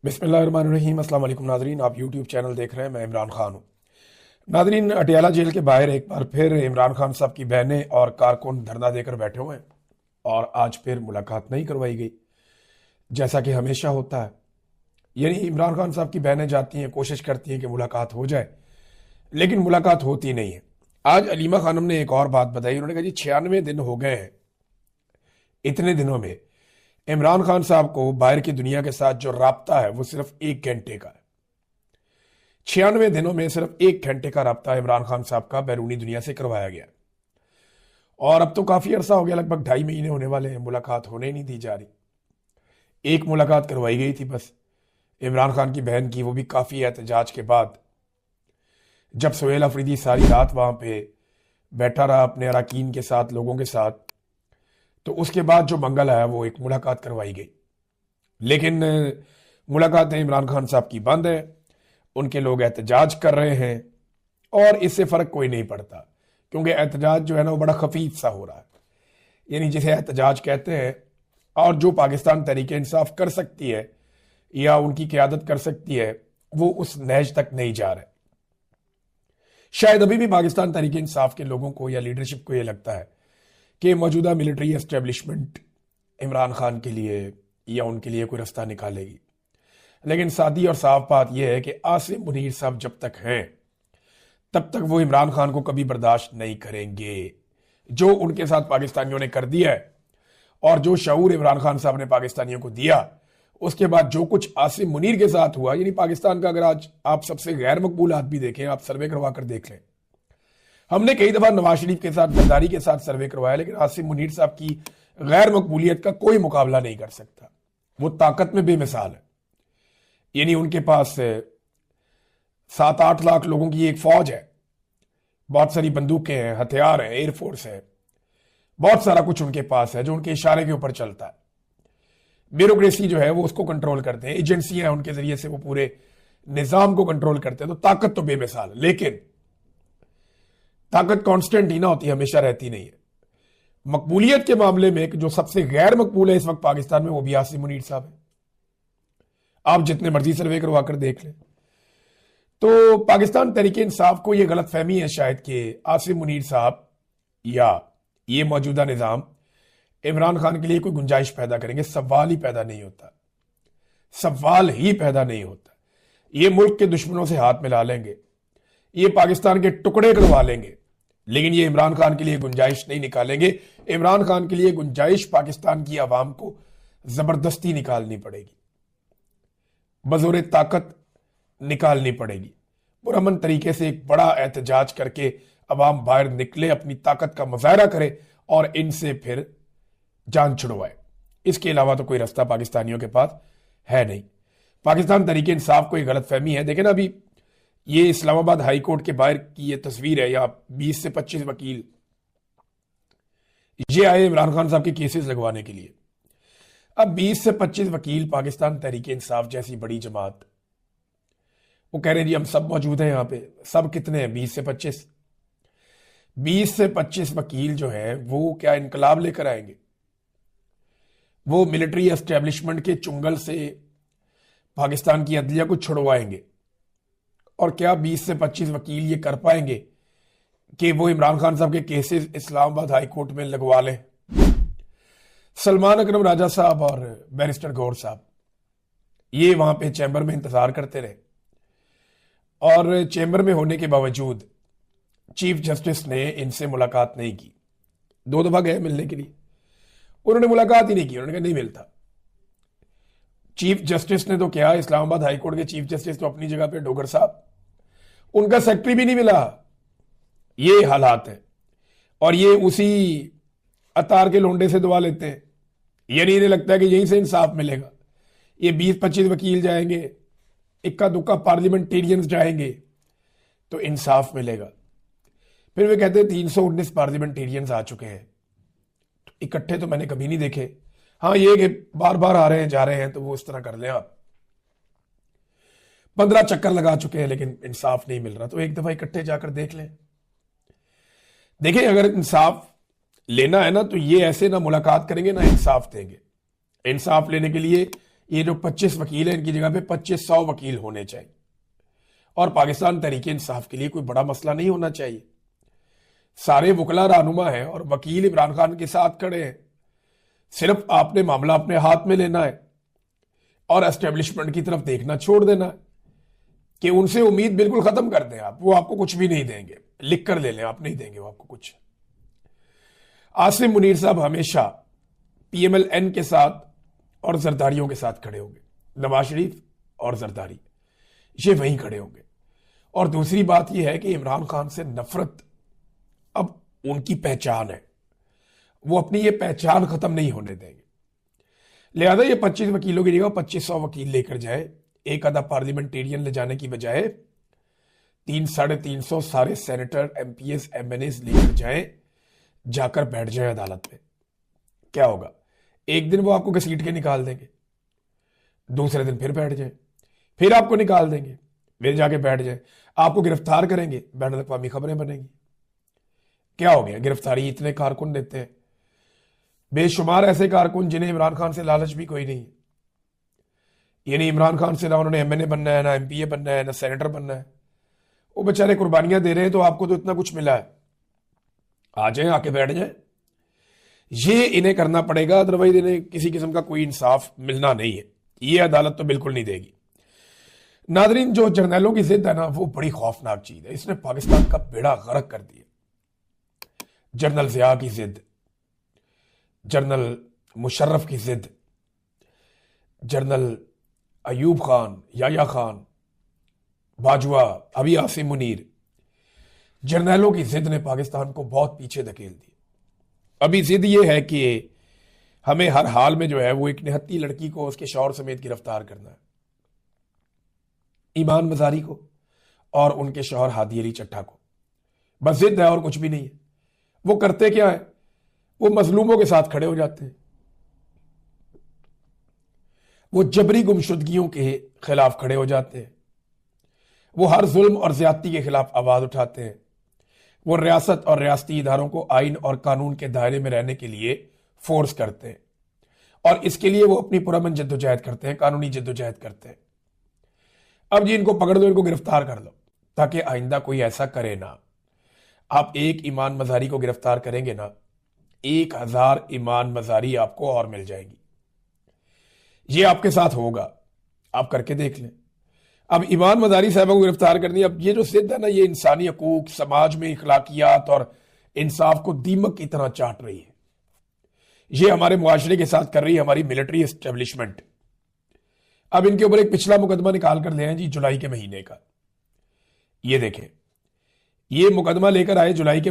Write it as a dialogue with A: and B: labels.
A: बिस्मिल्लाहिर्रहमानिर्रहीम। अस्सलाम वालेकुम नाजरीन, आप यूट्यूब चैनल देख रहे हैं। मैं इमरान खान हूँ। नाजरीन, अटियाला जेल के बाहर एक बार फिर इमरान खान साहब की बहनें और कारकुन धरना देकर बैठे हुए हैं और आज फिर मुलाकात नहीं करवाई गई जैसा कि हमेशा होता है। यानी इमरान खान साहब की बहनें जाती हैं, कोशिश करती हैं कि मुलाकात हो जाए, लेकिन मुलाकात होती नहीं है। आज अलीमा खानम ने एक और बात बताई। उन्होंने कहा जी 96 दिन हो गए हैं, इतने दिनों में इमरान खान साहब को बाहर की दुनिया के साथ जो राब्ता है वो सिर्फ 1 घंटे का है। 96 दिनों में सिर्फ 1 घंटे का राब्ता इमरान खान साहब का बैरूनी दुनिया से करवाया गया और अब तो काफी अरसा हो गया, लगभग 2.5 महीने होने वाले हैं, मुलाकात होने नहीं दी जा रही। एक मुलाकात करवाई गई थी बस इमरान खान की बहन की, वो भी काफी एहतजाज के बाद, जब सुहेल अफरीदी सारी रात वहां पे बैठा रहा अपने अरकान के साथ, लोगों के साथ, तो उसके बाद जो मंगल आया वो एक मुलाकात करवाई गई। लेकिन मुलाकातें इमरान खान साहब की बंद है, उनके लोग एहतजाज कर रहे हैं और इससे फर्क कोई नहीं पड़ता, क्योंकि एहतजाज जो है ना वो बड़ा खफीफ सा हो रहा है। यानी जिसे एहतजाज कहते हैं और जो पाकिस्तान तहरीक इंसाफ कर सकती है या उनकी क़यादत कर सकती है, वो उस नहज तक नहीं जा रहे। शायद अभी भी पाकिस्तान तहरीक इंसाफ के लोगों को या लीडरशिप को यह लगता है कि मौजूदा मिलिट्री एस्टेब्लिशमेंट इमरान खान के लिए या उनके लिए कोई रास्ता निकालेगी। लेकिन सादी और साफ बात यह है कि आसिम मुनीर साहब जब तक हैं तब तक वो इमरान खान को कभी बर्दाश्त नहीं करेंगे। जो उनके साथ पाकिस्तानियों ने कर दिया है और जो शऊर इमरान खान साहब ने पाकिस्तानियों को दिया, उसके बाद जो कुछ आसिम मुनीर के साथ हुआ, यानी पाकिस्तान का अगर आज आप सबसे गैर मकबूल आदमी देखें, आप सर्वे करवा कर देख लें। हमने कई दफा नवाज शरीफ के साथ, गद्दारी के साथ सर्वे करवाया, लेकिन आसिम मुनीर साहब की गैर मकबूलियत का कोई मुकाबला नहीं कर सकता। वो ताकत में बेमिसाल है। यानी उनके पास 7-8 लाख लोगों की एक फौज है, बहुत सारी बंदूकें हैं, हथियार हैं, एयरफोर्स है, बहुत सारा कुछ उनके पास है जो उनके इशारे के ऊपर चलता है। ब्यूरोक्रेसी जो है वो उसको कंट्रोल करते हैं, एजेंसियां हैं उनके जरिए से वो पूरे निजाम को कंट्रोल करते हैं। तो ताकत तो बेमिसाल है, लेकिन ताकत कांस्टेंट ही ना होती, हमेशा रहती नहीं है। मकबूलियत के मामले में जो सबसे गैर मकबूल है इस वक्त पाकिस्तान में, वो भी आसिम मुनीर साहब है। आप जितने मर्जी सर्वे करवा कर देख लें। तो पाकिस्तान तहरीक इंसाफ को यह गलत फहमी है शायद कि आसिम मुनीर साहब या ये मौजूदा निजाम इमरान खान के लिए कोई गुंजाइश पैदा करेंगे। सवाल ही पैदा नहीं होता, सवाल ही पैदा नहीं होता। ये मुल्क के दुश्मनों से हाथ मिला लेंगे, ये पाकिस्तान के टुकड़े करवा लेंगे, लेकिन ये इमरान खान के लिए गुंजाइश नहीं निकालेंगे। इमरान खान के लिए गुंजाइश पाकिस्तान की आवाम को जबरदस्ती निकालनी पड़ेगी, बजोरे ताकत निकालनी पड़ेगी। पुरअमन तरीके से एक बड़ा एहतजाज करके अवाम बाहर निकले, अपनी ताकत का मुजाहरा करे और इनसे फिर जान छुड़वाए। इसके अलावा तो कोई रास्ता पाकिस्तानियों के पास है नहीं। पाकिस्तान तहरीक इंसाफ को एक गलत फहमी है। देखें ना, अभी ये इस्लामाबाद हाई कोर्ट के बाहर की ये तस्वीर है, या 20 से 25 वकील ये आए इमरान खान साहब के केसेस लगवाने के लिए। अब 20 से 25 वकील पाकिस्तान तहरीक इंसाफ जैसी बड़ी जमात, वो कह रहे जी हम सब मौजूद हैं यहां पे। सब कितने हैं? 20 से 25। 20 से 25 वकील जो है वो क्या इनकलाब लेकर आएंगे? वो मिलिट्री एस्टेब्लिशमेंट के चुंगल से पाकिस्तान की अदलिया को छुड़वाएंगे? और क्या 20 से 25 वकील ये कर पाएंगे कि वो इमरान खान साहब के केसेस इस्लामाबाद हाई कोर्ट में लगवा लें? सलमान अकरम राजा साहब और बैरिस्टर गौर साहब ये वहां पे चैम्बर में इंतजार करते रहे और चैम्बर में होने के बावजूद चीफ जस्टिस ने इनसे मुलाकात नहीं की। 2 दफा गए मिलने के लिए, उन्होंने मुलाकात ही नहीं की। उन्होंने कहा नहीं मिलता। चीफ जस्टिस ने तो क्या, इस्लामाबाद हाई कोर्ट के चीफ जस्टिस तो अपनी जगह पे डोगर साहब, उनका सेक्रेटरी भी नहीं मिला। ये हालात है और ये उसी अतार के लोंडे से दुआ लेते हैं। यानी इन्हें लगता है कि यहीं से इंसाफ मिलेगा। ये 20-25 वकील जाएंगे, इक्का दुक्का पार्लियामेंटेरियंस जाएंगे तो इंसाफ मिलेगा। फिर वे कहते हैं 319 पार्लियामेंटेरियंस आ चुके हैं। तो इकट्ठे तो मैंने कभी नहीं देखे। हाँ, ये कि बार बार आ रहे हैं जा रहे हैं, तो वो इस तरह कर लें आप। 15 चक्कर लगा चुके हैं लेकिन इंसाफ नहीं मिल रहा, तो एक दफा इकट्ठे जाकर देख लें। देखिए, अगर इंसाफ लेना है ना, तो ये ऐसे ना मुलाकात करेंगे ना इंसाफ देंगे। इंसाफ लेने के लिए ये जो 25 वकील हैं इनकी जगह पे 2500 वकील होने चाहिए। और पाकिस्तान तहरीके इंसाफ के लिए कोई बड़ा मसला नहीं होना चाहिए। सारे वकला रहनुमा हैं और वकील इमरान खान के साथ खड़े हैं। सिर्फ आपने मामला अपने हाथ में लेना है और एस्टेब्लिशमेंट की तरफ देखना छोड़ देना है कि उनसे उम्मीद बिल्कुल खत्म कर दें आप। वो आपको कुछ भी नहीं देंगे, लिख कर ले लें, आप नहीं देंगे वो आपको कुछ। आसिम मुनीर साहब हमेशा PMLN के साथ और जरदारियों के साथ खड़े होंगे। नवाज शरीफ और जरदारी ये वहीं खड़े होंगे। और दूसरी बात यह है कि इमरान खान से नफरत अब उनकी पहचान है, वो अपनी ये पहचान खत्म नहीं होने देंगे। लिहाजा ये 25 वकीलों की जगह 2500 वकील लेकर जाए, एक आधा पार्लियामेंटेरियन ले जाने की बजाय 300-350 सारे सेनेटर, MPs, MNAs लेकर जाएं, जाकर बैठ जाए अदालत में। क्या होगा? एक दिन वो आपको घसीट के निकाल देंगे, दूसरे दिन फिर बैठ जाए, फिर आपको निकाल देंगे, फिर जाके बैठ जाए, आपको गिरफ्तार करेंगे, बैन अवी खबरें बनेंगी। क्या हो गया? गिरफ्तारी इतने कारकुन देते हैं, बेशुमार ऐसे कारकुन जिन्हें इमरान खान से लालच भी कोई नहीं है। यानी इमरान खान से ना उन्होंने MNA बनना है, ना MPA बनना है, ना सेनेटर बनना है। वो बेचारे कुर्बानियां दे रहे हैं, तो आपको तो इतना कुछ मिला है, आ जाए, आके बैठ जाए। ये इन्हें करना पड़ेगा, अदरवाइज इन्हें किसी किस्म का कोई इंसाफ मिलना नहीं है। ये अदालत तो बिल्कुल नहीं देगी। नादरीन, जो जर्नैलों की जिद है ना, वो बड़ी खौफनाक चीज है। इसने पाकिस्तान का बेड़ा गर्क कर दिया। जनरल ज़िया की जिद, जनरल मुशर्रफ की जिद, जनरल अयूब खान, याया खान, बाजवा, अभी आसिम मुनीर, जर्नैलों की जिद ने पाकिस्तान को बहुत पीछे धकेल दिया। अभी जिद ये है कि हमें हर हाल में जो है वो एक निहत्ती लड़की को उसके शौहर समेत गिरफ्तार करना है, ईमान मजारी को और उनके शौहर हादी अली चट्टा को। बस जिद है और कुछ भी नहीं है। वो करते क्या है? वो मजलूमों के साथ खड़े हो जाते हैं, वो जबरी गुमशुदगियों के खिलाफ खड़े हो जाते हैं, वो हर जुल्म और ज्यादती के खिलाफ आवाज उठाते हैं, वो रियासत और रियासती इदारों को आइन और कानून के दायरे में रहने के लिए फोर्स करते हैं और इसके लिए वो अपनी पुरअमन जद्दोजहद करते हैं, कानूनी जद्दोजहद करते हैं। अब जी इनको पकड़ दो, इनको गिरफ्तार कर लो, ताकि आइंदा कोई ऐसा करे ना। आप एक ईमान मजारी को गिरफ्तार करेंगे ना, 1000 ईमान मजारी आपको और मिल जाएंगी। ये आपके साथ होगा, आप करके देख लें। अब ईमान मजारी साहबा को गिरफ्तार कर दिया। अब ये जो सिद्ध है ना, ये इंसानी हकूक, समाज में इखलाकियात और इंसाफ को दीमक की तरह चाट रही है। ये हमारे मुआशरे के साथ कर रही है हमारी मिलिट्री एस्टेब्लिशमेंट। अब इनके ऊपर एक पिछला मुकदमा निकाल कर ले आए जी, जुलाई के महीने का। ये देखें, ये मुकदमा लेकर आए जुलाई के